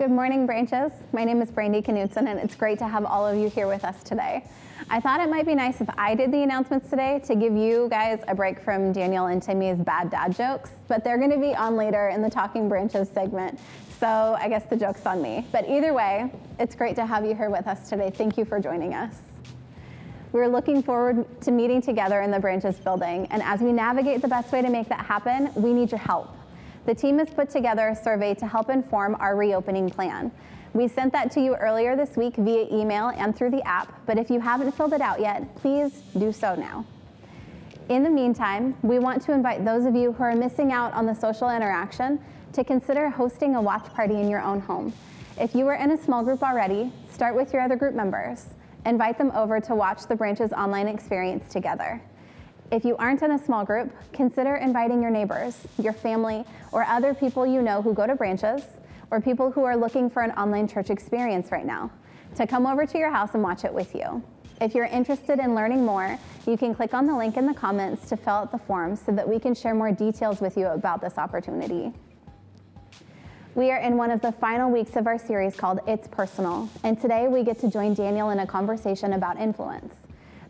Good morning, Branches. My name is Brandy Knudsen, and it's great to have all of you here with us today. I thought it might be nice if I did the announcements today to give you guys a break from Daniel and Timmy's bad dad jokes, but they're going to be on later in the Talking Branches segment, so I guess the joke's on me. But either way, it's great to have you here with us today. Thank you for joining us. We're looking forward to meeting together in the Branches building, and as we navigate the best way to make that happen, we need your help. The team has put together a survey to help inform our reopening plan. We sent that to you earlier this week via email and through the app, but if you haven't filled it out yet, please do so now. In the meantime, we want to invite those of you who are missing out on the social interaction to consider hosting a watch party in your own home. If you are in a small group already, start with your other group members. Invite them over to watch the Branches online experience together. If you aren't in a small group, consider inviting your neighbors, your family, or other people you know who go to Branches, or people who are looking for an online church experience right now, to come over to your house and watch it with you. If you're interested in learning more, you can click on the link in the comments to fill out the form so that we can share more details with you about this opportunity. We are in one of the final weeks of our series called It's Personal, and today we get to join Daniel in a conversation about influence.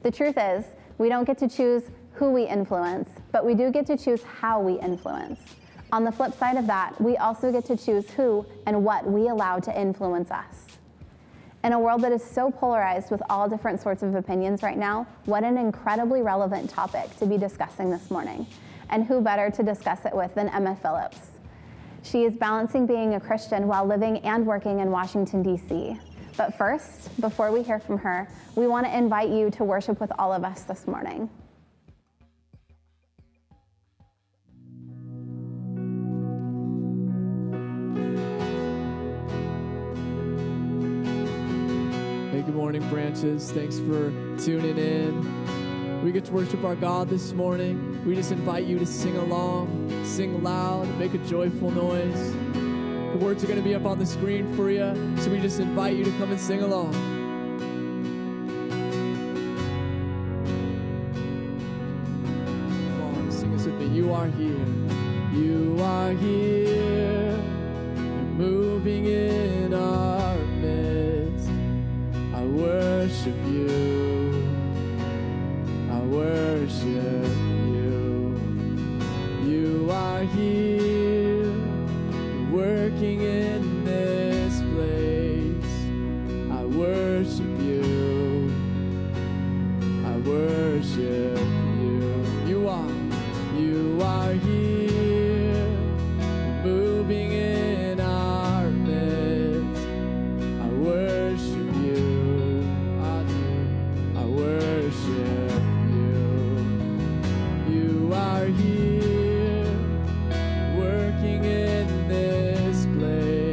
The truth is, we don't get to choose who we influence, but we do get to choose how we influence. On the flip side of that, we also get to choose who and what we allow to influence us. In a world that is so polarized with all different sorts of opinions right now, what an incredibly relevant topic to be discussing this morning. And who better to discuss it with than Emma Phillips? She is balancing being a Christian while living and working in Washington, D.C. But first, before we hear from her, we want to invite you to worship with all of us this morning. Hey, good morning, Branches. Thanks for tuning in. We get to worship our God this morning. We just invite you to sing along, sing loud, make a joyful noise. The words are going to be up on the screen for you, so we just invite you to come and sing along. Come on, sing this with me. You are here. You are here. You're moving in our midst. I worship you. I worship you. You are here, working in this place. I worship you. I worship you. You are here, moving in our midst. I worship you. I do. I worship you. You are here, working in this place.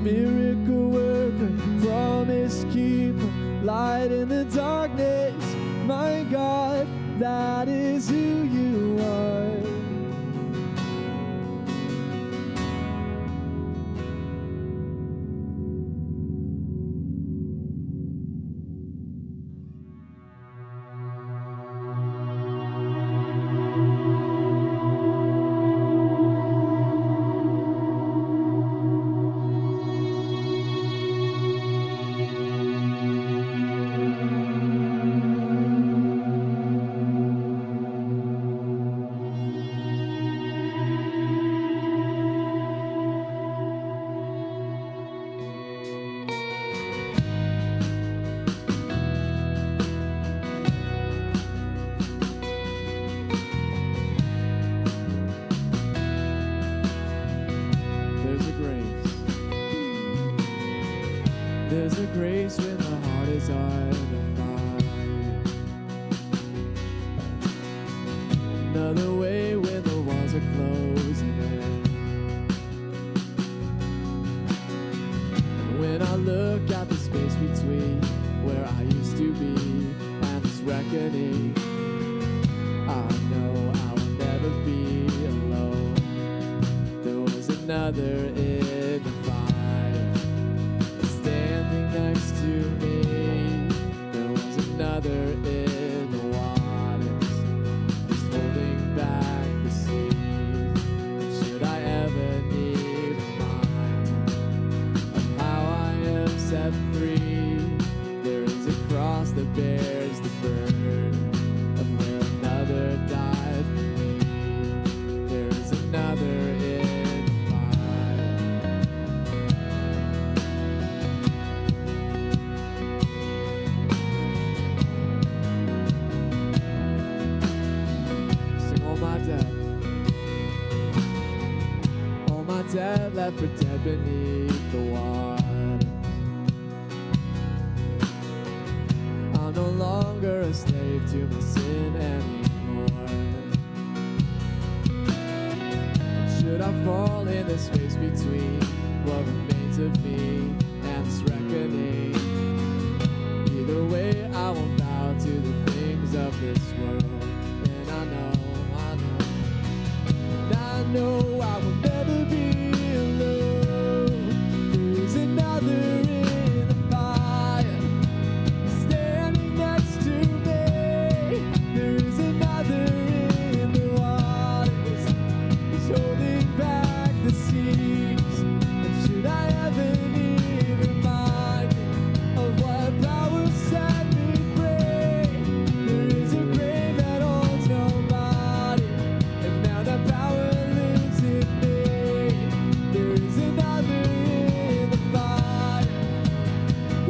miracle worker, promise keeper, light in the darkness. My God, that is who you are. There's a grace when the heart is on fire. Another way when the walls are closing in. And when I look at the space between where I used to be and this reckoning, I know I will never be alone. There was another in the fire standing next to me. There was another in the waters, just holding back the seas. Should I ever need a reminder of how I am set free, there is a cross that bears the burden of where another died for me. There is another in the fire. Sing all my debt left for dead beneath the waters. I'm no longer a slave to my sin anymore. Should I fall in the space between what remains of me and this reckoning? Either way, I won't bow to the things of this world. And I know I will never be alone. There's another in the fire standing next to me. There is another in the waters, he's holding back the seas. And should I ever need reminding of what power set me free, there is a grave that holds nobody, and now that power lives in me. There is another in the fire.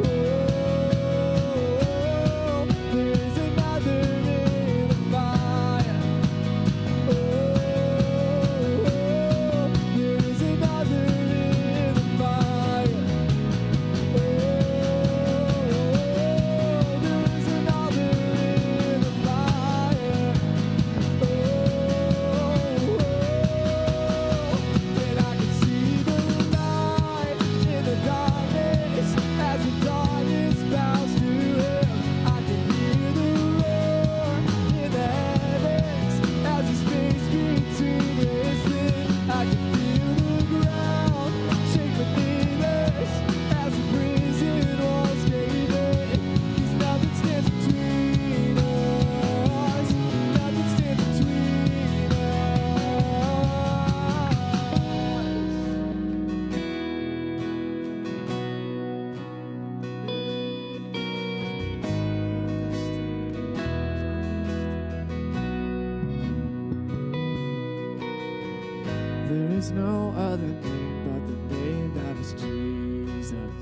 Oh, there is another in the fire. Oh, there is another in the fire. Oh, there is another in the fire. And I can see the light in the darkness as the darkness bows to him. I can hear the roar in the heavens as the space between is thin. I can feel the ground shake beneath us as the prison walls cave in. 'Cause nothing stands between us. Nothing stands between us. There is no other name but the name that is Jesus.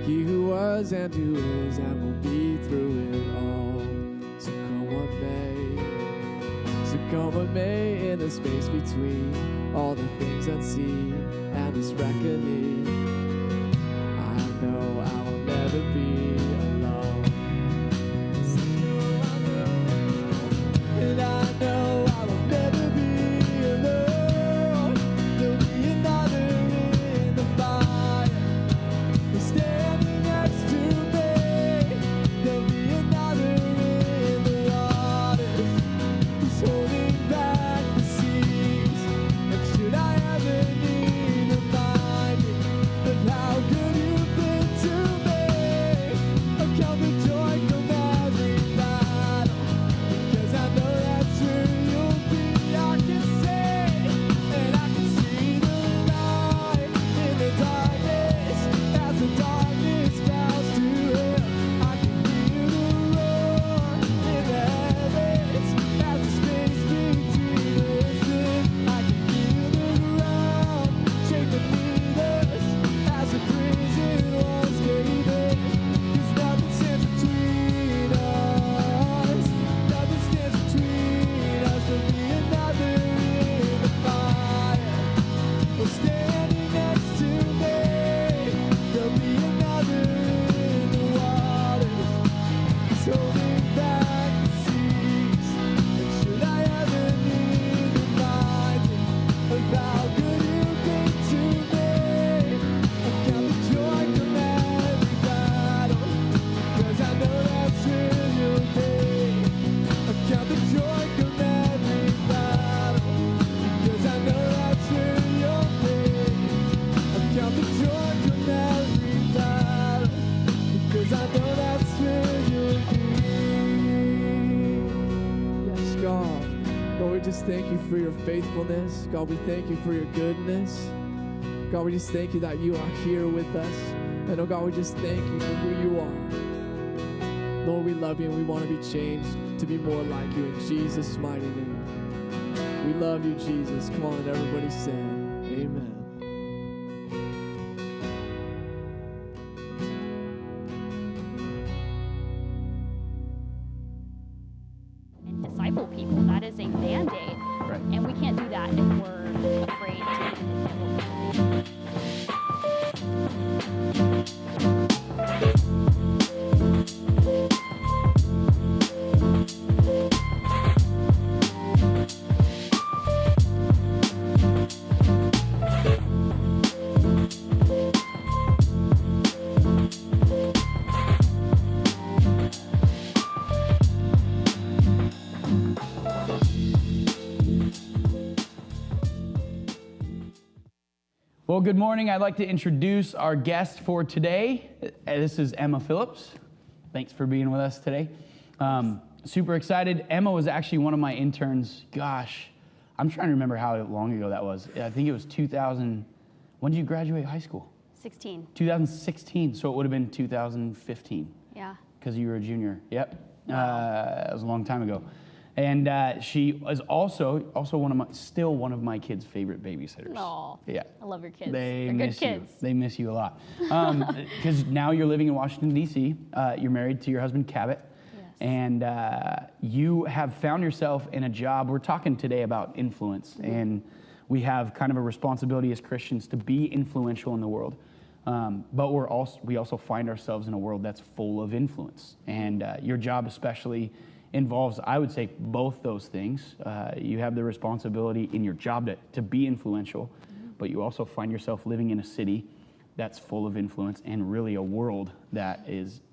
He who was and who is and will be through it all. So come what may. So come what may in the space between all the things unseen and this reckoning. I know I will never be alone. And I know I will never be alone. There'll be another back the seas. And should I ever need reminding of how good you've been to me, I count the joy from every battle, 'cause I know that's where you'll be. I count the joy from every battle, 'cause I know that's where you'll be. I count the joy from every battle, because I know that's where you'll be. Yes, God. Lord, we just thank you for your faithfulness. God, we thank you for your goodness. God, we just thank you that you are here with us. And oh God, we just thank you for who you are. Lord, we love you and we want to be changed to be more like you in Jesus' mighty name. We love you, Jesus. Come on, everybody say amen. And disciple people. That is a mandate. Right. And we can't do that if we're afraid to. Well, good morning. I'd like to introduce our guest for today. This is Emma Phillips. Thanks for being with us today. Super excited. Emma was actually one of my interns. Gosh, I'm trying to remember how long ago that was. I think it was 2000. When did you graduate high school? 16. 2016. So it would have been 2015 Yeah. because you were a junior. Yep. That was a long time ago. And she was also still one of my kids' favorite babysitters. Aw. Yeah. I love your kids. They're They're good kids. They miss you a lot. Because now you're living in Washington, D.C. You're married to your husband, Cabot. Yes. And you have found yourself in a job. We're talking today about influence. Mm-hmm. And we have kind of a responsibility as Christians to be influential in the world. But we also find ourselves in a world that's full of influence. And your job especially involves, I would say, both those things. You have the responsibility in your job to be influential, but you also find yourself living in a city that's full of influence and really a world that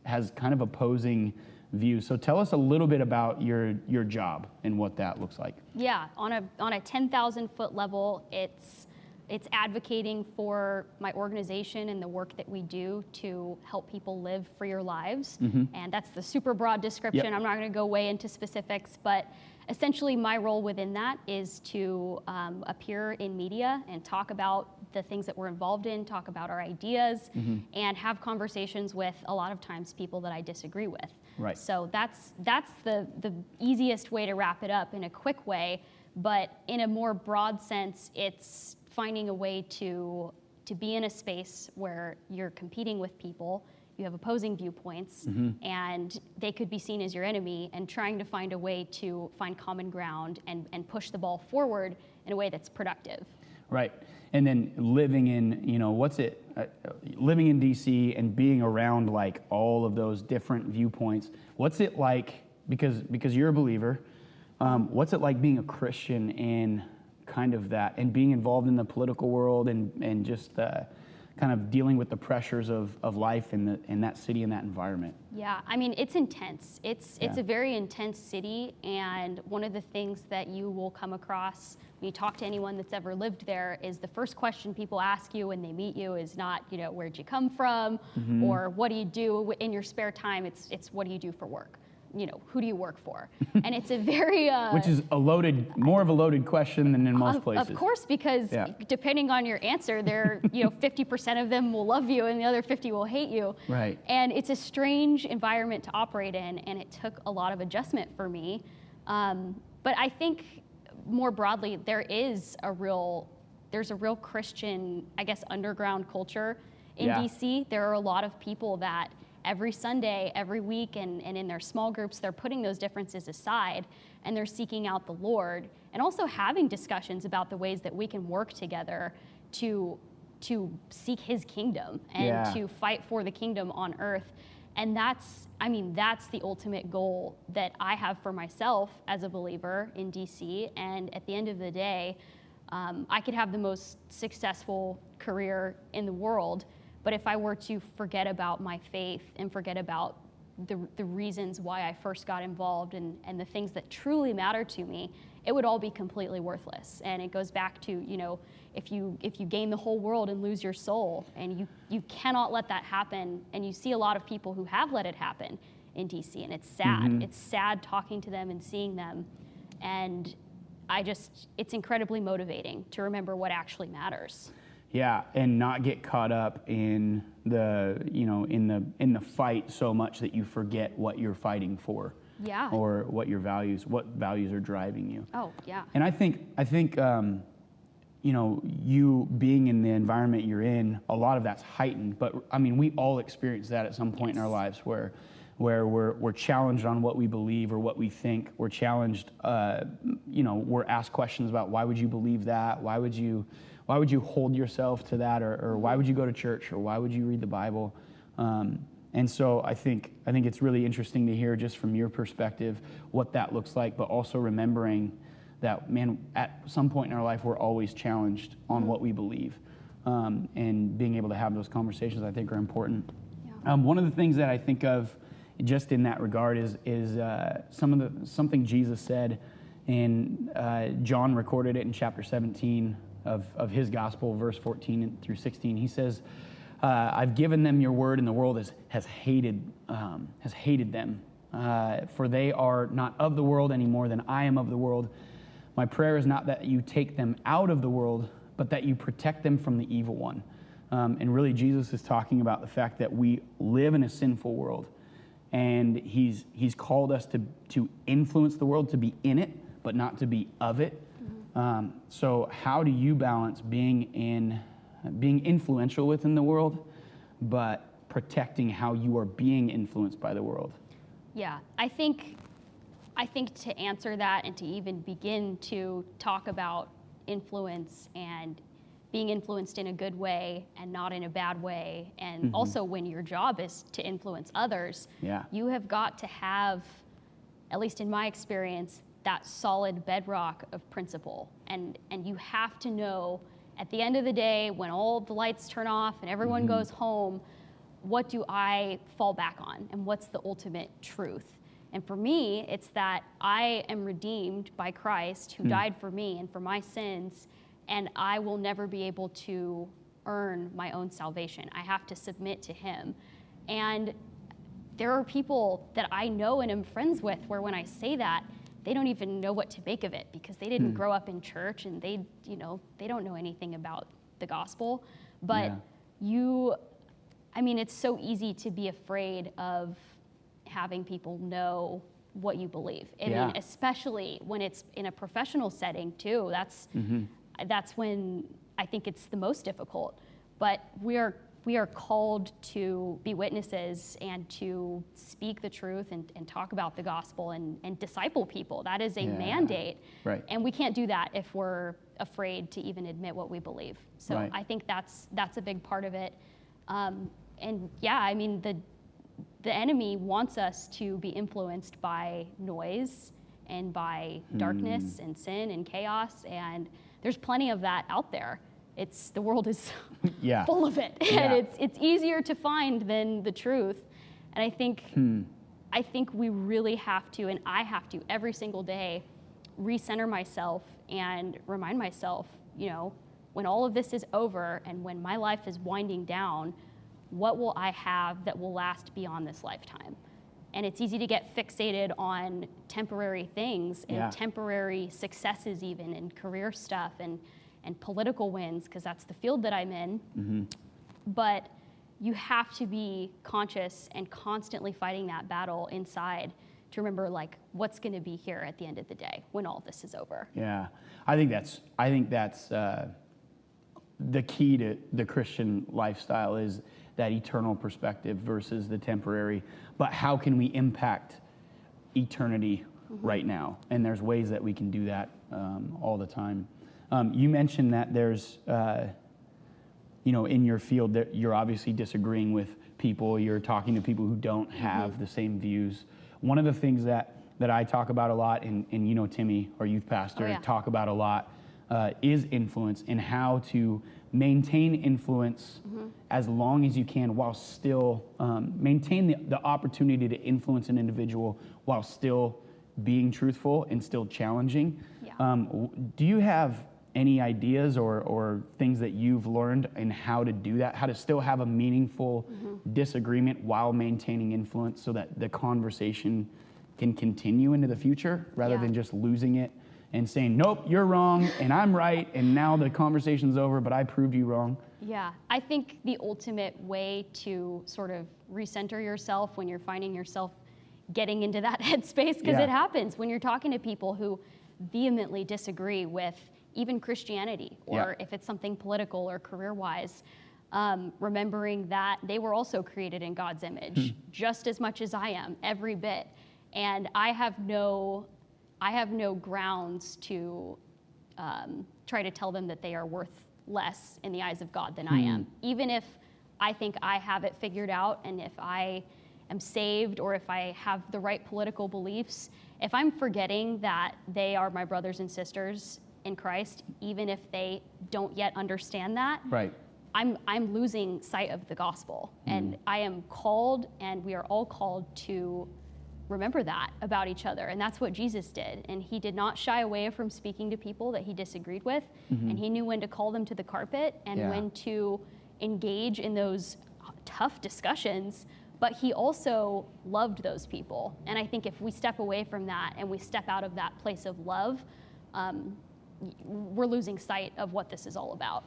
has kind of opposing views. So tell us a little bit about your job and what that looks like. Yeah, on a 10,000 foot level, it's advocating for my organization and the work that we do to help people live freer lives. And that's the super broad description. Yep. I'm not going to go way into specifics, but essentially my role within that is to appear in media and talk about the things that we're involved in, talk about our ideas, and have conversations with a lot of times people that I disagree with. Right. So that's the easiest way to wrap it up in a quick way, but in a more broad sense, it's finding a way to be in a space where you're competing with people, you have opposing viewpoints, and they could be seen as your enemy, and trying to find a way to find common ground and push the ball forward in a way that's productive. Right. And then living in, living in DC and being around like all of those different viewpoints, what's it like, because you're a believer, what's it like being a Christian in kind of that, and being involved in the political world and just kind of dealing with the pressures of life in that city and that environment? Yeah, I mean, it's intense. It's a very intense city, and one of the things that you will come across when you talk to anyone that's ever lived there is the first question people ask you when they meet you is not, where'd you come from, or what do you do in your spare time? It's what do you do for work? Who do you work for? And it's a very... Which is more of a loaded question than in most places. Of course, because depending on your answer, 50% of them will love you and the other 50 will hate you. Right. And it's a strange environment to operate in, and it took a lot of adjustment for me. But I think more broadly, there's a real Christian, I guess, underground culture in DC. There are a lot of people that every Sunday, every week, and in their small groups, they're putting those differences aside and they're seeking out the Lord, and also having discussions about the ways that we can work together to seek His kingdom and to fight for the kingdom on earth. And that's the ultimate goal that I have for myself as a believer in DC. And at the end of the day, I could have the most successful career in the world, but if I were to forget about my faith and forget about the reasons why I first got involved and the things that truly matter to me, it would all be completely worthless. And it goes back to, if you gain the whole world and lose your soul, and you cannot let that happen. And you see a lot of people who have let it happen in DC, and it's sad. Mm-hmm. It's sad talking to them and seeing them. And it's incredibly motivating to remember what actually matters. Yeah, and not get caught up in the fight so much that you forget what you're fighting for. Yeah. Or what values are driving you. Oh, yeah. And I think you being in the environment you're in, a lot of that's heightened. But I mean, we all experience that at some point in our lives where we're challenged on what we believe or what we think. We're challenged. We're asked questions about why would you believe that? Why would you hold yourself to that? Or why would you go to church? Or why would you read the Bible? And so I think it's really interesting to hear just from your perspective what that looks like, but also remembering that, man, at some point in our life, we're always challenged on what we believe. And being able to have those conversations, I think, are important. Yeah. One of the things that I think of just in that regard is something Jesus said, and John recorded it in chapter 17 of his gospel, verse 14 through 16. He says, I've given them your word, and the world has hated them, for they are not of the world any more than I am of the world. My prayer is not that you take them out of the world, but that you protect them from the evil one. And really, Jesus is talking about the fact that we live in a sinful world, and he's called us to influence the world, to be in it, but not to be of it. Mm-hmm. So how do you balance being influential within the world, but protecting how you are being influenced by the world? Yeah, I think to answer that and to even begin to talk about influence and being influenced in a good way and not in a bad way, and Mm-hmm. also when your job is to influence others, Yeah. you have got to have, at least in my experience, that solid bedrock of principle. And you have to know, at the end of the day, when all the lights turn off and everyone Mm-hmm. goes home, what do I fall back on, and what's the ultimate truth? And for me, it's that I am redeemed by Christ, who died for me and for my sins, and I will never be able to earn my own salvation. I have to submit to him. And there are people that I know and am friends with where when I say that, they don't even know what to make of it, because they didn't grow up in church, and they don't know anything about the gospel. But it's so easy to be afraid of having people know what you believe. I mean, especially when it's in a professional setting too. That's when I think it's the most difficult. But we are called to be witnesses and to speak the truth and talk about the gospel and disciple people. That is a mandate. Right. And we can't do that if we're afraid to even admit what we believe. So Right. I think that's a big part of it. The enemy wants us to be influenced by noise and by darkness and sin and chaos, and there's plenty of that out there. The world is full of it, and it's easier to find than the truth. And I think we really have to, and I have to every single day, recenter myself and remind myself, when all of this is over and when my life is winding down, what will I have that will last beyond this lifetime? And it's easy to get fixated on temporary things and temporary successes, even, and career stuff and political wins, because that's the field that I'm in. Mm-hmm. But you have to be conscious and constantly fighting that battle inside to remember, what's going to be here at the end of the day when all this is over. Yeah, I think that's the key to the Christian lifestyle, is that eternal perspective versus the temporary. But how can we impact eternity right now? And there's ways that we can do that all the time. You mentioned that there's, in your field, that you're obviously disagreeing with people, you're talking to people who don't have the same views. One of the things that I talk about a lot, and you know Timmy, our youth pastor, talk about a lot, is influence and how to maintain influence as long as you can while still maintain the opportunity to influence an individual while still being truthful and still challenging. Yeah. Do you have any ideas or things that you've learned in how to do that, how to still have a meaningful disagreement while maintaining influence so that the conversation can continue into the future rather than just losing it and saying, nope, you're wrong and I'm right and now the conversation's over, but I proved you wrong? Yeah, I think the ultimate way to sort of recenter yourself when you're finding yourself getting into that headspace, because it happens when you're talking to people who vehemently disagree with even Christianity, or if it's something political or career-wise, remembering that they were also created in God's image just as much as I am, every bit. And I have no grounds to try to tell them that they are worth less in the eyes of God than I am. Even if I think I have it figured out, and if I am saved, or if I have the right political beliefs, if I'm forgetting that they are my brothers and sisters in Christ, even if they don't yet understand that, right, I'm losing sight of the gospel. And I am called, and we are all called to remember that about each other. And that's what Jesus did. And he did not shy away from speaking to people that he disagreed with. And he knew when to call them to the carpet and when to engage in those tough discussions. But he also loved those people. And I think if we step away from that and we step out of that place of love, we're losing sight of what this is all about.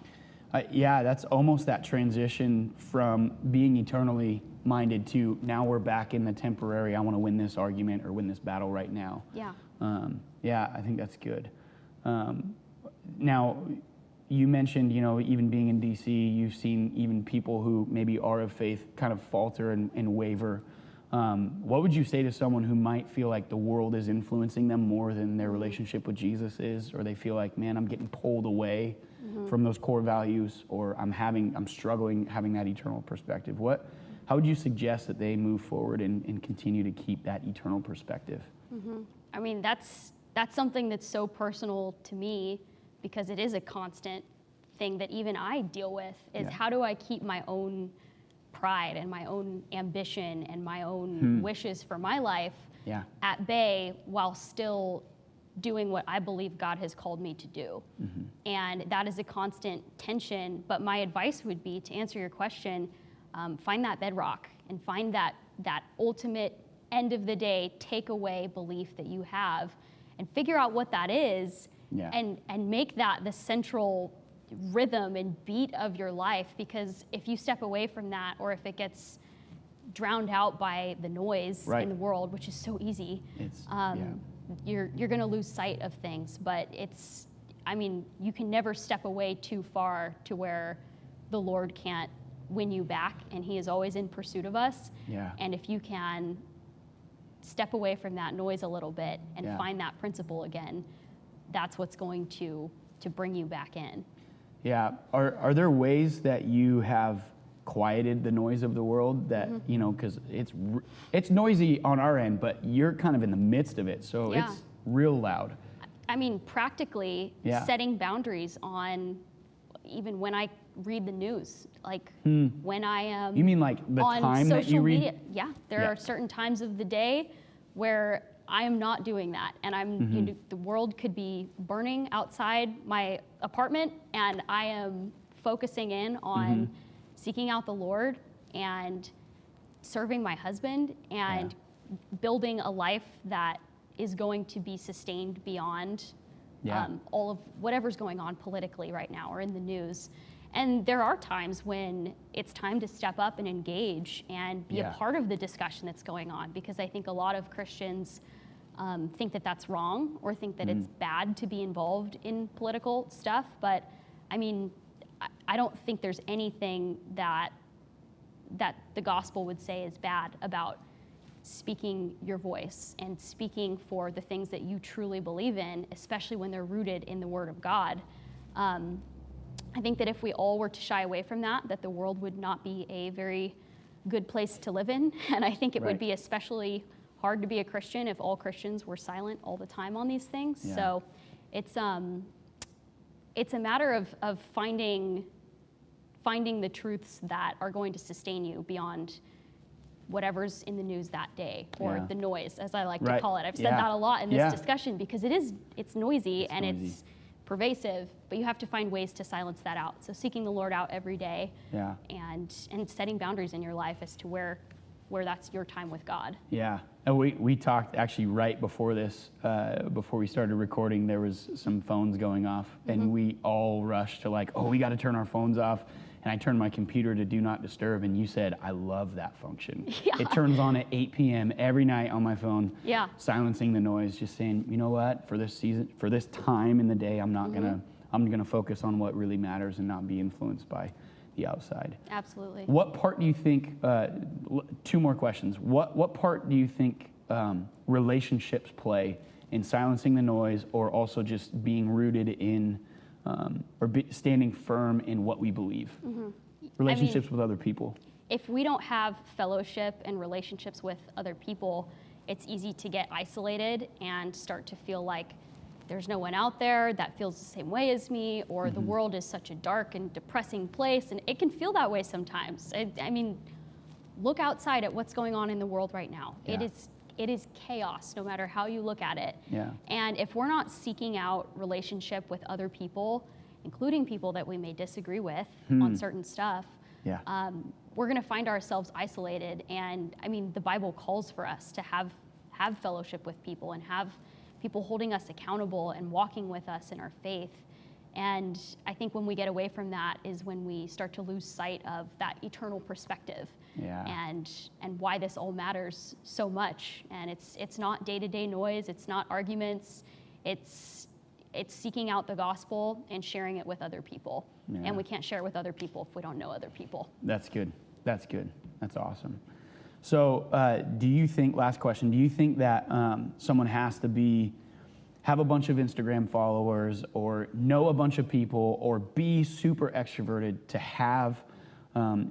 Yeah, that's almost that transition from being eternally minded to now we're back in the temporary, I want to win this argument or win this battle right now. Yeah. Yeah, I think that's good. Now, you mentioned, even being in DC, you've seen even people who maybe are of faith kind of falter and waver. What would you say to someone who might feel like the world is influencing them more than their relationship with Jesus is, or they feel like, man, I'm getting pulled away from those core values, or I'm struggling having that eternal perspective? How would you suggest that they move forward and continue to keep that eternal perspective? I mean, that's something that's so personal to me, because it is a constant thing that even I deal with, is how do I keep my own pride and my own ambition and my own wishes for my life at bay while still doing what I believe God has called me to do. And that is a constant tension. But my advice would be, to answer your question, find that bedrock and find that ultimate end of the day takeaway belief that you have, and figure out what that is, and make that the central rhythm and beat of your life. Because if you step away from that, or if it gets drowned out by the noise in the world, which is so easy, you're going to lose sight of things. But you can never step away too far to where the Lord can't win you back, and he is always in pursuit of us. And if you can step away from that noise a little bit and find that principle again, that's what's going to bring you back in. Yeah. Are there ways that you have quieted the noise of the world that, because it's noisy on our end, but you're kind of in the midst of it, so it's real loud? I mean, practically setting boundaries on even when I read the news, like when I am You mean like the on time social that you read? media. Yeah, there are certain times of the day where I am not doing that, and the world could be burning outside my apartment, and I am focusing in on seeking out the Lord and serving my husband and building a life that is going to be sustained beyond all of whatever's going on politically right now or in the news. And there are times when it's time to step up and engage and be a part of the discussion that's going on, because I think a lot of Christians think that that's wrong, or think that it's bad to be involved in political stuff. But I mean, I don't think there's anything that the gospel would say is bad about speaking your voice and speaking for the things that you truly believe in, especially when they're rooted in the Word of God. I think that if we all were to shy away from that the world would not be a very good place to live in. And I think it Right. would be especially hard to be a Christian if all Christians were silent all the time on these things. Yeah. So it's a matter of finding the truths that are going to sustain you beyond whatever's in the news that day, or Yeah. the noise, as I like to Right. call it. I've said Yeah. that a lot in this Yeah. discussion because it's noisy and noisy. it's pervasive, but you have to find ways to silence that out. So seeking the Lord out every day, Yeah. and setting boundaries in your life as to where that's your time with God. Yeah. And we talked actually right before this, before we started recording, there was some phones going off, and we all rushed to like, oh, we got to turn our phones off. And I turned my computer to do not disturb, and you said, I love that function. Yeah. It turns on at 8 p.m. every night on my phone, Yeah. silencing the noise, just saying, you know what, for this season, for this time in the day, I'm gonna focus on what really matters and not be influenced by the outside. Absolutely. What part do you think, two more questions. What part do you think relationships play in silencing the noise, or also just being rooted in, standing firm in what we believe? Relationships with other people. If we don't have fellowship and relationships with other people, it's easy to get isolated and start to feel like there's no one out there that feels the same way as me, or the world is such a dark and depressing place, and it can feel that way sometimes. I mean, look outside at what's going on in the world right now. Yeah. It is chaos, no matter how you look at it. Yeah. And if we're not seeking out relationship with other people, including people that we may disagree with on certain stuff, Yeah. we're going to find ourselves isolated. And I mean, the Bible calls for us to have fellowship with people and have people holding us accountable and walking with us in our faith. And I think when we get away from that is when we start to lose sight of that eternal perspective. Yeah. And why this all matters so much. And it's not day-to-day noise, it's not arguments, it's seeking out the gospel and sharing it with other people. Yeah. And we can't share it with other people if we don't know other people. That's good. That's good. That's awesome. So, do you think? Last question. Do you think that someone has to have a bunch of Instagram followers, or know a bunch of people, or be super extroverted to have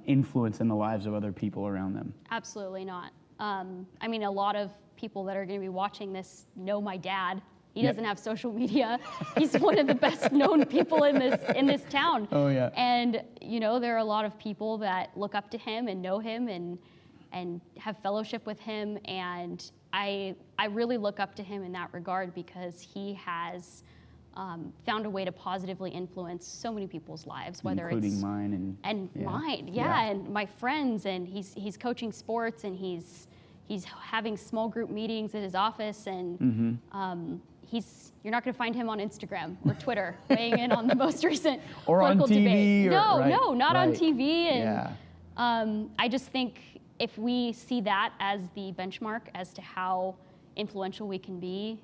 influence in the lives of other people around them? Absolutely not. I mean, a lot of people that are going to be watching this know my dad. He Yep. doesn't have social media. He's one of the best known people in this town. Oh, yeah. And you know, there are a lot of people that look up to him and know him and have fellowship with him. And I really look up to him in that regard because he has found a way to positively influence so many people's lives, whether including it's mine and mine, Yeah. and my friends, and he's coaching sports, and he's having small group meetings at his office, and you're not going to find him on Instagram or Twitter weighing in on the most recent Or on political TV, debate. or- No, right, no, not on right. TV. And Yeah. I just think if we see that as the benchmark as to how influential we can be,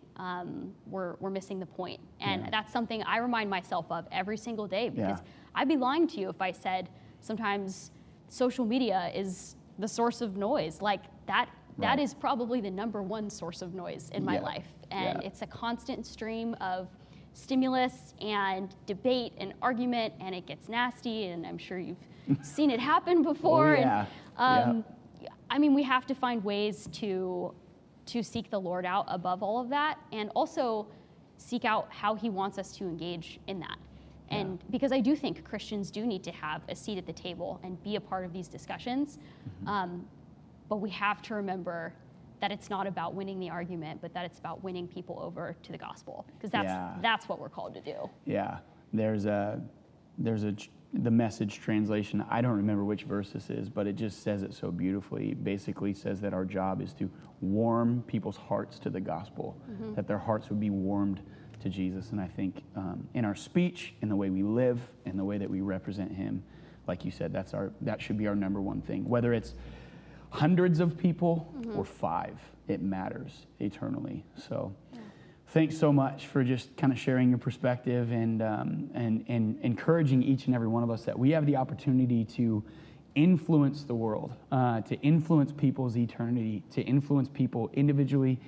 we're missing the point. And Yeah. that's something I remind myself of every single day, because Yeah. I'd be lying to you if I said sometimes social media is the source of noise. Like that Right. is probably the number one source of noise in my Yeah. life. And Yeah. it's a constant stream of stimulus and debate and argument, and it gets nasty, and I'm sure you've seen it happen before. Oh, yeah. And, I mean, we have to find ways to seek the Lord out above all of that, and also seek out how he wants us to engage in that. And because I do think Christians do need to have a seat at the table and be a part of these discussions, but we have to remember that it's not about winning the argument, but that it's about winning people over to the gospel, because that's what we're called to do. Yeah, there's the Message translation. I don't remember which verse this is, but it just says it so beautifully. It basically says that our job is to warm people's hearts to the gospel, that their hearts would be warmed to Jesus. And I think in our speech, in the way we live, in the way that we represent him, like you said, that should be our number one thing. Whether it's hundreds of people or 5, it matters eternally. So thanks so much for just kind of sharing your perspective and encouraging each and every one of us that we have the opportunity to influence the world, to influence people's eternity, to influence people individually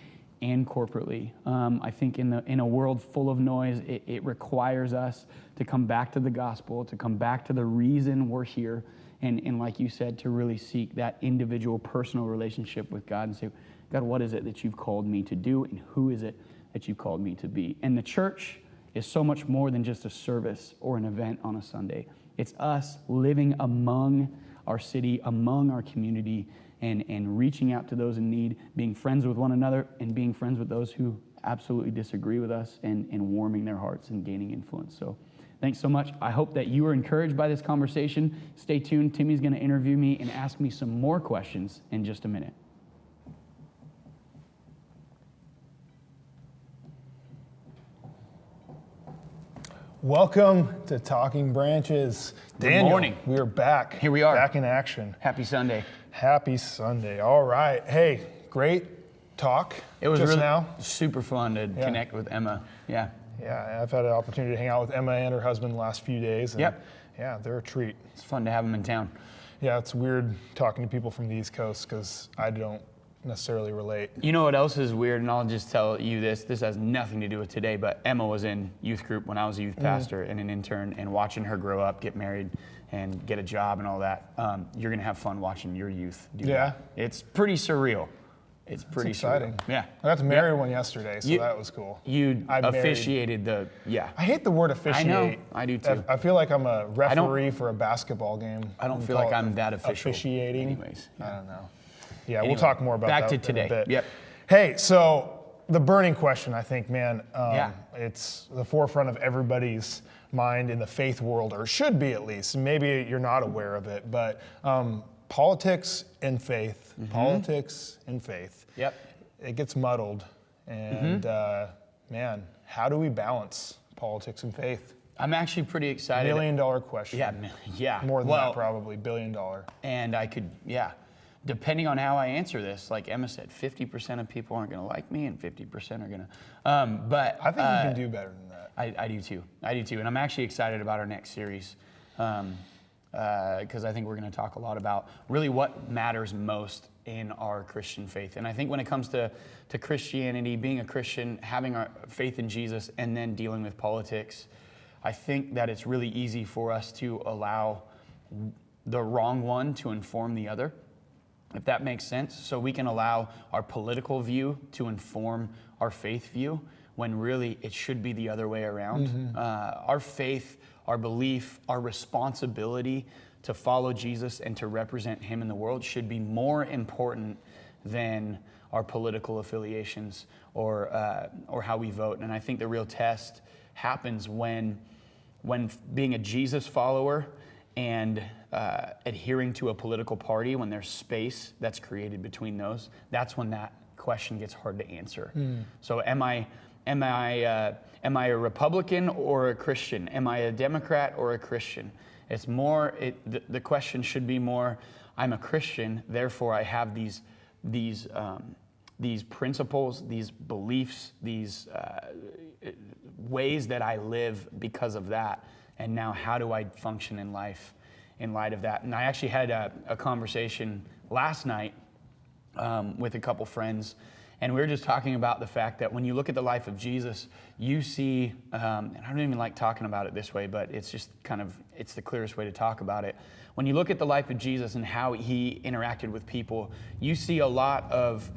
and corporately. I think in a world full of noise, it requires us to come back to the gospel, to come back to the reason we're here, And like you said, to really seek that individual personal relationship with God and say, God, what is it that you've called me to do, and who is it that you've called me to be? And the church is so much more than just a service or an event on a Sunday. It's us living among our city, among our community, and reaching out to those in need, being friends with one another, and being friends with those who absolutely disagree with us, and warming their hearts and gaining influence. So thanks so much. I hope that you were encouraged by this conversation. Stay tuned. Timmy's going to interview me and ask me some more questions in just a minute. Welcome to Talking Branches. Daniel, morning. we are back. Here we are. Back in action. Happy Sunday. Happy Sunday. All right. Hey, great talk. It was just really now. super fun to connect with Emma. Yeah. Yeah, I've had an opportunity to hang out with Emma and her husband the last few days. And Yep. Yeah, they're a treat. It's fun to have them in town. Yeah, it's weird talking to people from the East Coast because I don't necessarily relate. You know what else is weird, and I'll just tell you this. This has nothing to do with today, but Emma was in youth group when I was a youth pastor and an intern, and watching her grow up, get married, and get a job and all that, you're going to have fun watching your youth do that. It's pretty surreal. It's pretty exciting. surreal. Yeah. I got to marry one yesterday, so that was cool. You I married- officiated I hate the word officiate. I know. I do too. I feel like I'm a referee for a basketball game. I don't We feel call like it I'm that official. Officiating. Anyways. I don't know. Yeah, Anyway, we'll talk more about back that to in today. a bit. Yep. Hey, so the burning question, I think, man, Yeah. it's the forefront of everybody's mind in the faith world, or should be at least. Maybe you're not aware of it, but politics and faith. Politics and faith. Yep. It gets muddled, and man, how do we balance politics and faith? I'm actually pretty excited. $1 million question. Yeah. More than Well, that, probably $1 billion. And I could, depending on how I answer this, like Emma said, 50% of people aren't going to like me and 50% are going to. But I think you can do better than that. I do too. I do too. And I'm actually excited about our next series because I think we're going to talk a lot about really what matters most in our Christian faith. And I think when it comes to Christianity, being a Christian, having our faith in Jesus, and then dealing with politics, I think that it's really easy for us to allow the wrong one to inform the other, if that makes sense. So we can allow our political view to inform our faith view when really it should be the other way around. Our faith, our belief, our responsibility to follow Jesus and to represent him in the world should be more important than our political affiliations or how we vote. And I think the real test happens when being a Jesus follower and adhering to a political party, when there's space that's created between those, that's when that question gets hard to answer. So am I a Republican or a Christian? Am I a Democrat or a Christian? It's more, the question should be more, I'm a Christian, therefore I have these principles, these beliefs, these ways that I live because of that. And now how do I function in life in light of that? And I actually had a conversation last night with a couple friends, and we were just talking about the fact that when you look at the life of Jesus, you see, and I don't even like talking about it this way, but it's just it's the clearest way to talk about it. When you look at the life of Jesus and how he interacted with people, you see a lot of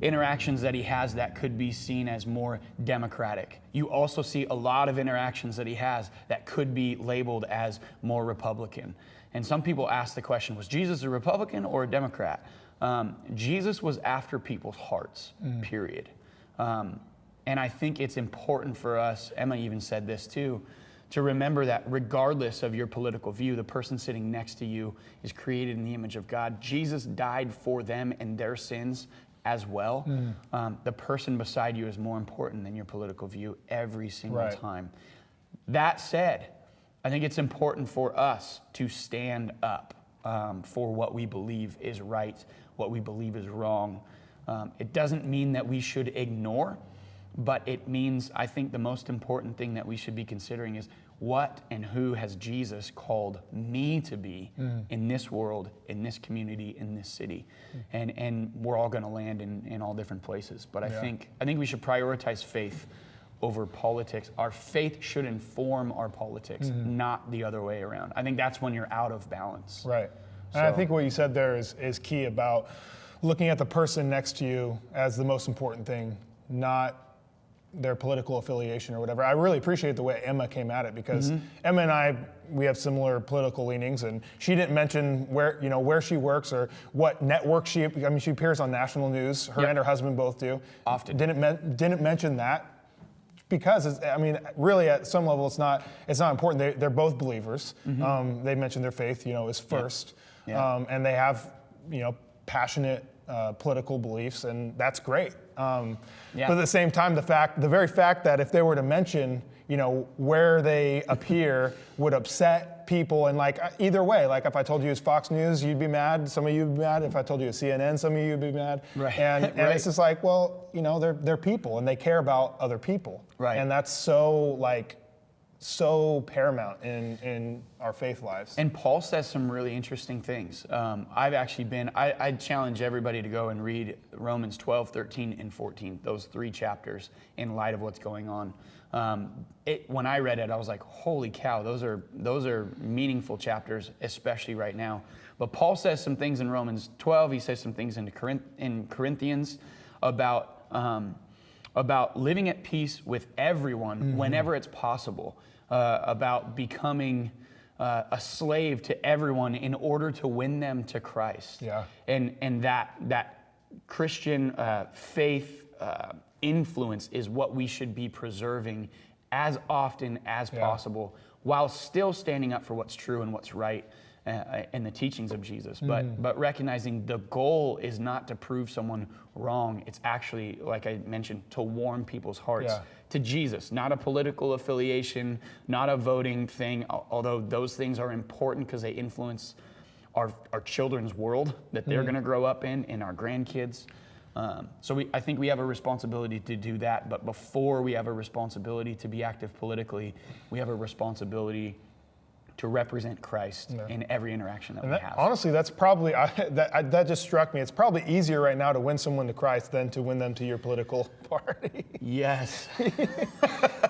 interactions that he has that could be seen as more democratic. You also see a lot of interactions that he has that could be labeled as more Republican. And some people ask the question, was Jesus a Republican or a Democrat? Jesus was after people's hearts, period. And I think it's important for us, Emma even said this too, to remember that regardless of your political view, the person sitting next to you is created in the image of God. Jesus died for them and their sins as well. The person beside you is more important than your political view every single time. That said, I think it's important for us to stand up for what we believe is right, what we believe is wrong. It doesn't mean that we should ignore, but it means, I think the most important thing that we should be considering is what and who has Jesus called me to be in this world, in this community, in this city. And we're all going to land in all different places. But I think we should prioritize faith over politics. Our faith should inform our politics, not the other way around. I think that's when you're out of balance. Right. And I think what you said there is key about looking at the person next to you as the most important thing, not their political affiliation or whatever. I really appreciate the way Emma came at it, because Emma and I, we have similar political leanings, and she didn't mention where she works or what network she appears on national news. Her and her husband both do. Often. Didn't mention that. Because really, at some level, it's not important. They're both believers. They mentioned their faith, is first, and they have, passionate political beliefs, and that's great. But at the same time, the very fact that if they were to mention, where they appear would upset people, and either way, if I told you it's Fox News, you'd be mad. Some of you would be mad. If I told you it's CNN, some of you would be mad. Right. And it's just they're people, and they care about other people. Right. And that's so paramount in our faith lives. And Paul says some really interesting things. I challenge everybody to go and read Romans 12, 13, and 14, those 3 chapters, in light of what's going on. When I read it, I was like, holy cow, those are meaningful chapters, especially right now. But Paul says some things in Romans 12, he says some things in Corinthians about living at peace with everyone whenever it's possible, about becoming a slave to everyone in order to win them to Christ. Yeah. And that Christian faith influence is what we should be preserving as often as possible, while still standing up for what's true and what's right in the teachings of Jesus. But recognizing the goal is not to prove someone wrong. It's actually, like I mentioned, to warm people's hearts to Jesus, not a political affiliation, not a voting thing, although those things are important because they influence our children's world that they're going to grow up in our grandkids. So I think we have a responsibility to do that, but before we have a responsibility to be active politically, we have a responsibility to represent Christ in every interaction that we have. Honestly, that's probably, that just struck me. It's probably easier right now to win someone to Christ than to win them to your political party. Yes.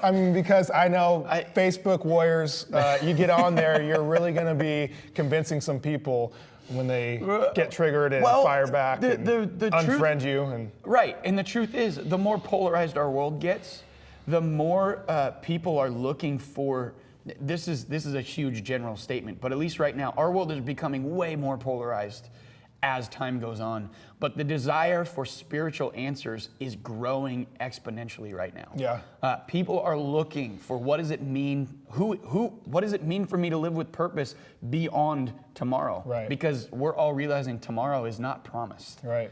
Because I know Facebook warriors, you get on there, you're really going to be convincing some people when they get triggered and fire back and unfriend you. Right, and the truth is, the more polarized our world gets, the more people are looking for. This is a huge general statement, but at least right now, our world is becoming way more polarized as time goes on. But the desire for spiritual answers is growing exponentially right now. Yeah. People are looking for what does it mean? What does it mean for me to live with purpose beyond tomorrow? Right. Because we're all realizing tomorrow is not promised. Right.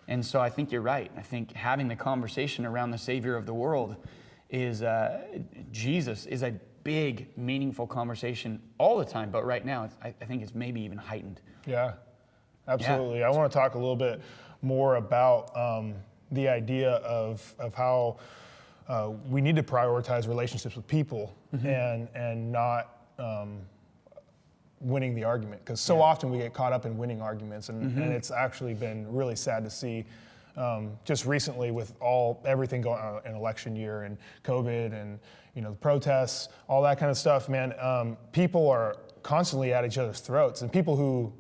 And so I think you're right. I think having the conversation around the Savior of the world is Jesus is a big, meaningful conversation all the time, but right now, I think it's maybe even heightened. Yeah, absolutely. Yeah. I want to talk a little bit more about the idea of how we need to prioritize relationships with people and not winning the argument, because so often we get caught up in winning arguments, and it's actually been really sad to see. Just recently with everything going on in election year and COVID and the protests, all that kind of stuff, man, people are constantly at each other's throats, and people who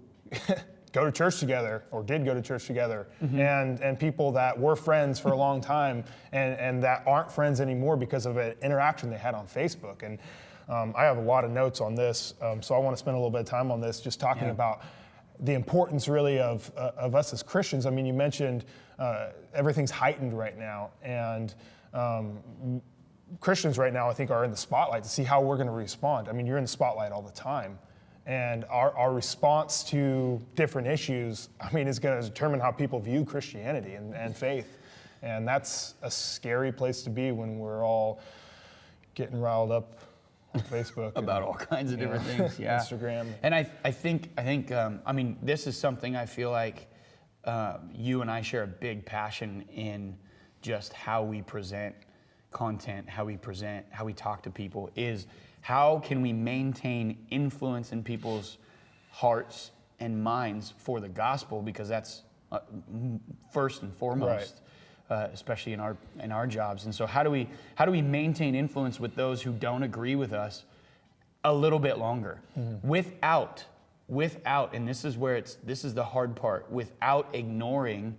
go to church together or did go to church together, and people that were friends for a long time and that aren't friends anymore because of an interaction they had on Facebook. And I have a lot of notes on this, so I want to spend a little bit of time on this, just talking about the importance really of us as Christians. I mean, you mentioned everything's heightened right now, and Christians right now, I think, are in the spotlight to see how we're going to respond. I mean, you're in the spotlight all the time, and our response to different issues, I mean, is going to determine how people view Christianity and faith, and that's a scary place to be when we're all getting riled up on Facebook about all kinds of different things, Instagram. And I think I mean, this is something I feel like you and I share a big passion in, just how we present content, how we talk to people, is how can we maintain influence in people's hearts and minds for the gospel, because that's first and foremost. especially in our jobs. And so how do we maintain influence with those who don't agree with us a little bit longer, without, and this is the hard part, without ignoring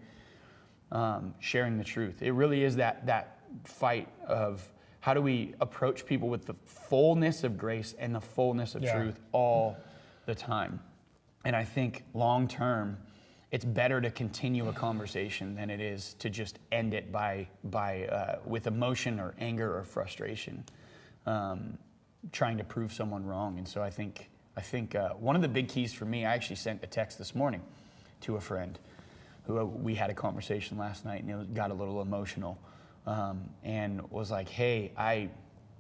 sharing the truth. It really is that fight of how do we approach people with the fullness of grace and the fullness of truth all the time. And I think long term, it's better to continue a conversation than it is to just end it with emotion or anger or frustration, trying to prove someone wrong. And so I think one of the big keys for me, I actually sent a text this morning to a friend who we had a conversation last night, and it got a little emotional, and was like, hey, I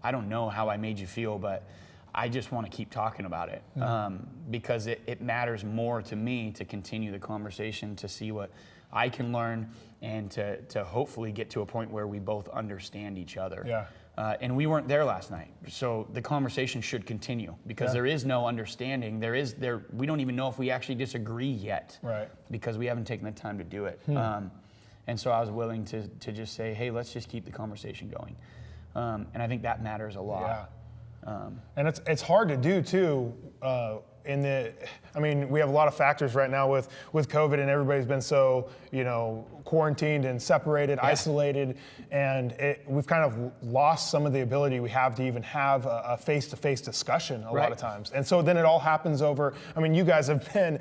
don't know how I made you feel, but I just want to keep talking about it, because it matters more to me to continue the conversation, to see what I can learn, and to hopefully get to a point where we both understand each other. Yeah. And we weren't there last night, so the conversation should continue, because there is no understanding. We don't even know if we actually disagree yet, right? Because we haven't taken the time to do it. And so I was willing to just say, hey, let's just keep the conversation going. And I think that matters a lot. Yeah. And it's hard to do too. We have a lot of factors right now with COVID, and everybody's been so, quarantined and separated, isolated, and we've kind of lost some of the ability we have to even have a face-to-face discussion a lot of times. And so then it all happens over, you guys have been,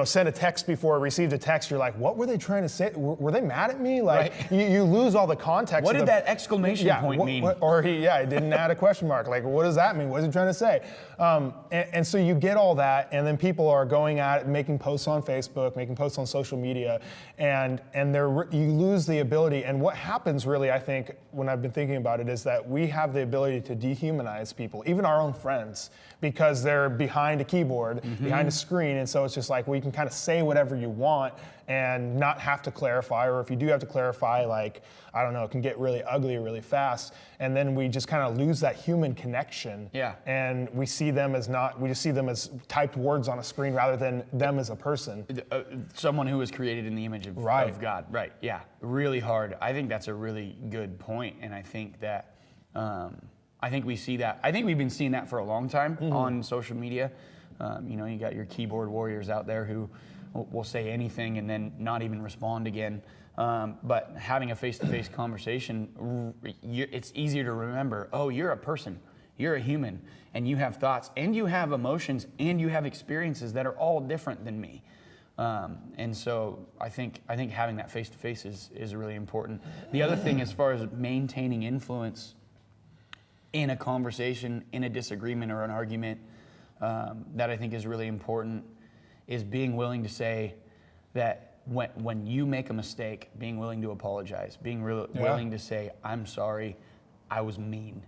sent a text before, received a text, you're like, what were they trying to say? Were they mad at me? Like, you lose all the context. What did that exclamation point mean? He didn't add a question mark. Like, what does that mean? What is he trying to say? And so you get all that, and then people are going at it, making posts on Facebook, making posts on social media, and you lose the ability. And what happens really, I think, when I've been thinking about it, is that we have the ability to dehumanize people, even our own friends, because they're behind a keyboard, behind a screen, and so it's just like, well, you can kind of say whatever you want and not have to clarify, or if you do have to clarify, like, I don't know, it can get really ugly really fast, and then we just kind of lose that human connection. Yeah. And we see them as we just see them as typed words on a screen rather than them as a person. Someone who was created in the image of God. Right, yeah, really hard. I think that's a really good point, and I think that, I think we see that. I think we've been seeing that for a long time on social media. You got your keyboard warriors out there who will say anything and then not even respond again. But having a face-to-face conversation, it's easier to remember, oh, you're a person, you're a human, and you have thoughts, and you have emotions, and you have experiences that are all different than me. And so I think having that face-to-face is really important. The other thing, as far as maintaining influence in a conversation, in a disagreement or an argument, that I think is really important, is being willing to say that when you make a mistake, being willing to apologize, being willing to say, I'm sorry, I was mean.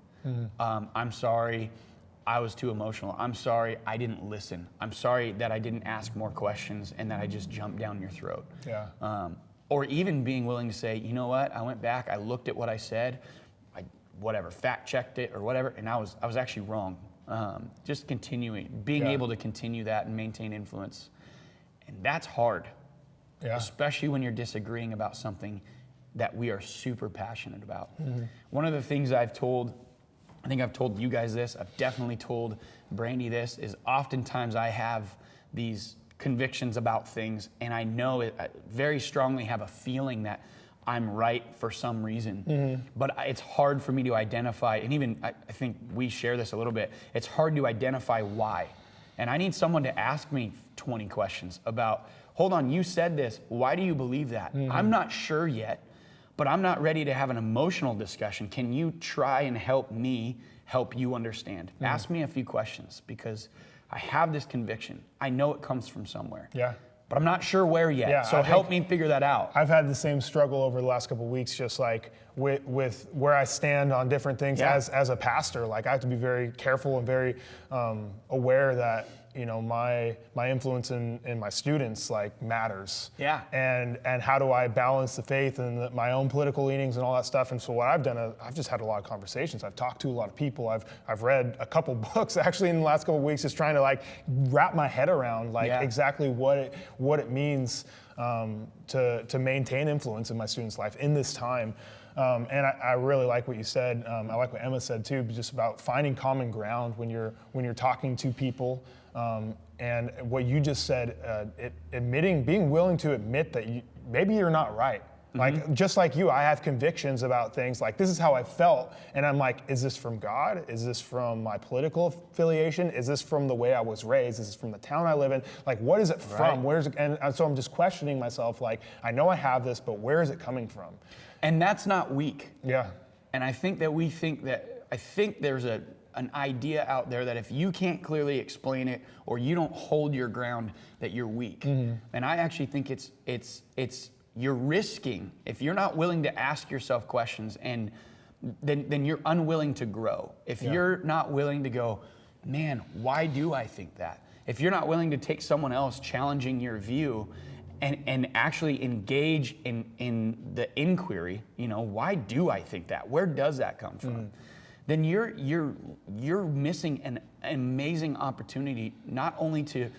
I'm sorry, I was too emotional. I'm sorry, I didn't listen. I'm sorry that I didn't ask more questions and that I just jumped down your throat. Yeah. Or even being willing to say, you know what, I went back, I looked at what I said, fact checked it or whatever, and I was actually wrong. Just being able to continue that and maintain influence. And that's hard, especially when you're disagreeing about something that we are super passionate about. One of the things I think I've told you guys this, I've definitely told Brandy this, is oftentimes I have these convictions about things, and I know I very strongly have a feeling that I'm right for some reason, but it's hard for me to identify, and even I think we share this a little bit, it's hard to identify why. And I need someone to ask me 20 questions about, hold on, you said this, why do you believe that? I'm not sure yet, but I'm not ready to have an emotional discussion. Can you try and help me help you understand? Ask me a few questions, because I have this conviction. I know it comes from somewhere. Yeah. But I'm not sure where yet, so help me figure that out. I've had the same struggle over the last couple of weeks, just like with where I stand on different things as a pastor. Like, I have to be very careful and very aware that, my influence in my students like matters. Yeah. And how do I balance the faith and my own political leanings and all that stuff? And so what I've done, I've just had a lot of conversations. I've talked to a lot of people. I've read a couple books actually in the last couple of weeks, just trying to like wrap my head around like exactly what it means to maintain influence in my students' life in this time. And I really like what you said. I like what Emma said too, just about finding common ground when you're talking to people. And what you just said, being willing to admit that maybe you're not right. Like, just like you, I have convictions about things like, this is how I felt. And I'm like, is this from God? Is this from my political affiliation? Is this from the way I was raised? Is this from the town I live in? Like, what is it from? Where's it? And so I'm just questioning myself, like, I know I have this, but where is it coming from? And that's not weak. Yeah. And I think there's an idea out there that if you can't clearly explain it or you don't hold your ground, that you're weak. And I actually think it's you're risking, if you're not willing to ask yourself questions, and then you're unwilling to grow. If you're not willing to go, man, why do I think that? If you're not willing to take someone else challenging your view and actually engage in the inquiry, why do I think that? Where does that come from? Then you're missing an amazing opportunity not only to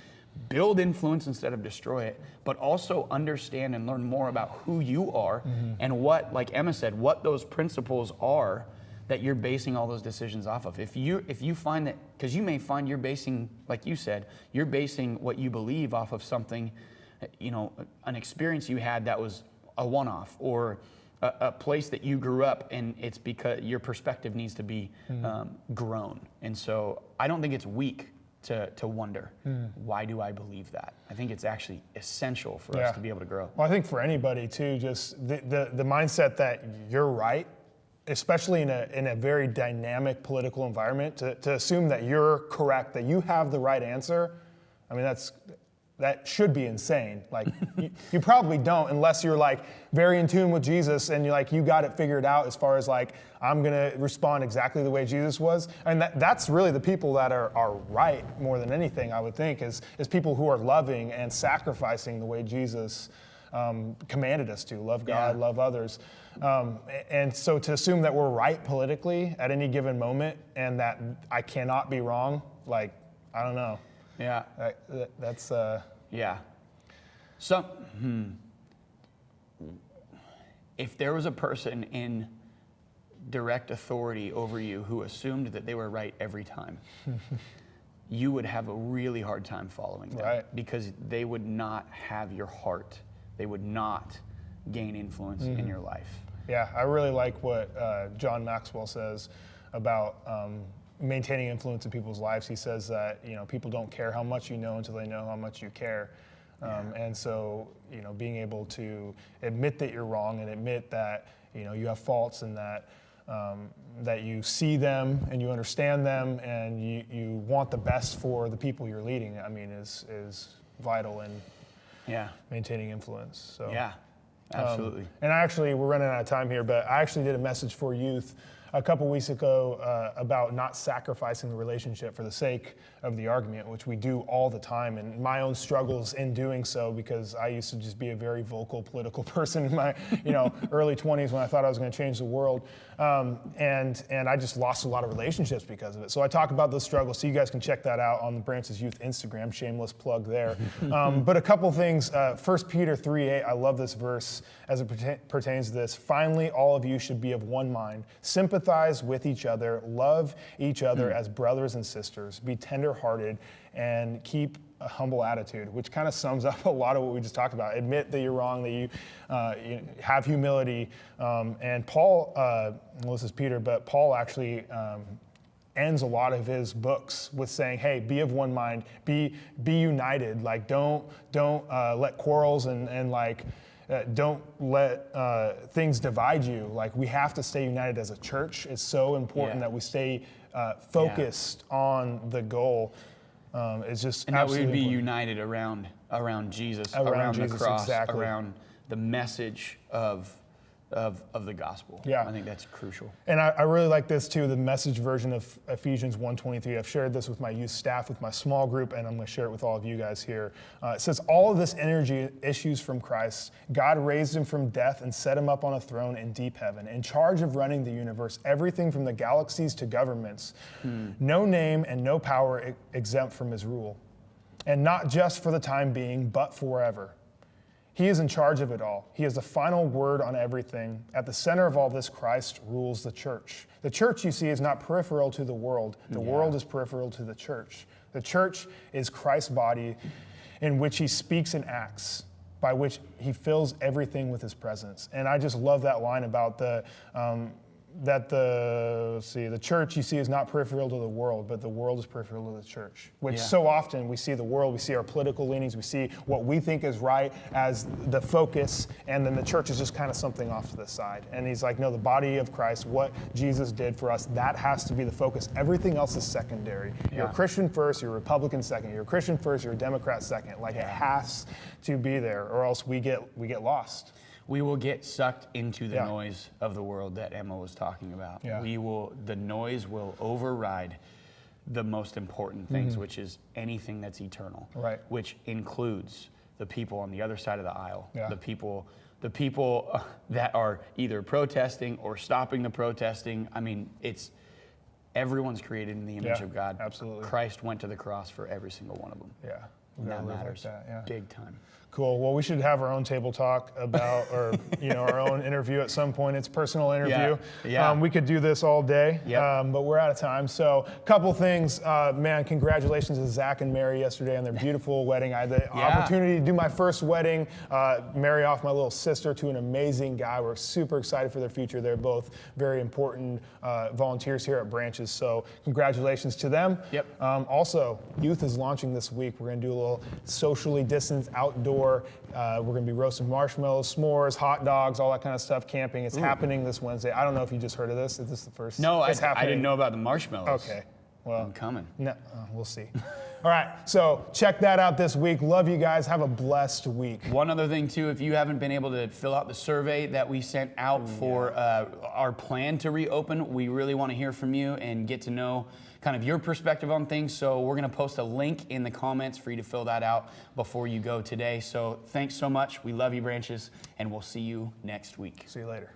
build influence instead of destroy it, but also understand and learn more about who you are and what, like Emma said, what those principles are that you're basing all those decisions off of. If you find that, because you may find you're basing, like you said, you're basing what you believe off of something, an experience you had that was a one-off, or a place that you grew up, and it's because your perspective needs to be grown. And so I don't think it's weak to wonder, why do I believe that? I think it's actually essential for us to be able to grow. Well, I think for anybody too, just the mindset that you're right, especially in a very dynamic political environment, to assume that you're correct, that you have the right answer, I mean, that should be insane. Like, you probably don't, unless you're like very in tune with Jesus and you got it figured out as far as like, I'm gonna respond exactly the way Jesus was. And that's really the people that are right more than anything, I would think, is people who are loving and sacrificing the way Jesus commanded us to. Love God, love others. And so to assume that we're right politically at any given moment and that I cannot be wrong, like, I don't know. Yeah. That's yeah. So, if there was a person in direct authority over you who assumed that they were right every time, you would have a really hard time following them. Right. Because they would not have your heart. They would not gain influence in your life. Yeah, I really like what John Maxwell says about maintaining influence in people's lives. He says that people don't care how much you know until they know how much you care, and so being able to admit that you're wrong and admit that you have faults and that that you see them and you understand them and you want the best for the people you're leading. I mean, is vital in maintaining influence. So yeah, absolutely. And we're running out of time here, but I actually did a message for youth a couple weeks ago about not sacrificing the relationship for the sake of the argument, which we do all the time, and my own struggles in doing so, because I used to just be a very vocal political person in my early 20s when I thought I was going to change the world, and I just lost a lot of relationships because of it. So I talk about those struggles, so you guys can check that out on the Branches Youth Instagram, shameless plug there. But a couple things, 1 Peter 3:8, I love this verse as it pertains to this. Finally, all of you should be of one mind, sympathize with each other, love each other as brothers and sisters, be tender-hearted, and keep a humble attitude, which kind of sums up a lot of what we just talked about. Admit that you're wrong, that you have humility. And Paul, well, this is Peter, but Paul actually ends a lot of his books with saying, hey, be of one mind, be united. Like, don't let quarrels and like, don't let things divide you. Like, we have to stay united as a church. It's so important that we stay focused on the goal. It's just and that we would be important. united around Jesus, around Jesus, the cross, exactly. around the message of of the gospel. Yeah. I think that's crucial. And I really like this too, the Message version of Ephesians 1:23. I've shared this with my youth staff, with my small group, and I'm going to share it with all of you guys here. It says, all of this energy issues from Christ. God raised him from death and set him up on a throne in deep heaven, in charge of running the universe, everything from the galaxies to governments. No name and no power exempt from his rule. And not just for the time being, but forever. He is in charge of it all. He has the final word on everything. At the center of all this, Christ rules the church. The church, you see, is not peripheral to the world. The world is peripheral to the church. The church is Christ's body in which he speaks and acts, by which he fills everything with his presence. And I just love that line about the church, you see, is not peripheral to the world, but the world is peripheral to the church. Which so often we see the world, we see our political leanings, we see what we think is right as the focus, and then the church is just kind of something off to the side. And he's like, no, the body of Christ, what Jesus did for us, that has to be the focus. Everything else is secondary. You're a Christian first, you're a Republican second. You're a Christian first, you're a Democrat second. Like it has to be there, or else we get lost. We will get sucked into the noise of the world that Emma was talking about. Yeah. The noise will override the most important things, which is anything that's eternal, Right. which includes the people on the other side of the aisle, Yeah. the people that are either protesting or stopping the protesting. I mean, everyone's created in the image of God. Absolutely. Christ went to the cross for every single one of them. Yeah. We And gotta that live like matters that, yeah. big time. Cool. Well, we should have our own table talk about, or our own interview at some point. It's a personal interview. Yeah. We could do this all day, Yep. but we're out of time. So, a couple things. Man, congratulations to Zach and Mary yesterday on their beautiful wedding. I had the opportunity to do my first wedding, marry off my little sister to an amazing guy. We're super excited for their future. They're both very important volunteers here at Branches. So, congratulations to them. Yep. Also, youth is launching this week. We're going to do a little socially distanced outdoor. We're going to be roasting marshmallows, s'mores, hot dogs, all that kind of stuff, camping. It's happening this Wednesday. I don't know if you just heard of this. Is this the first? No, It's I happening. didn't know about the marshmallows. Okay. Well, I'm coming. No, we'll see. All right. So check that out this week. Love you guys. Have a blessed week. One other thing, too, if you haven't been able to fill out the survey that we sent out for our plan to reopen, we really want to hear from you and get to know kind of your perspective on things. So we're going to post a link in the comments for you to fill that out before you go today. So thanks so much. We love you, Branches, and we'll see you next week. See you later.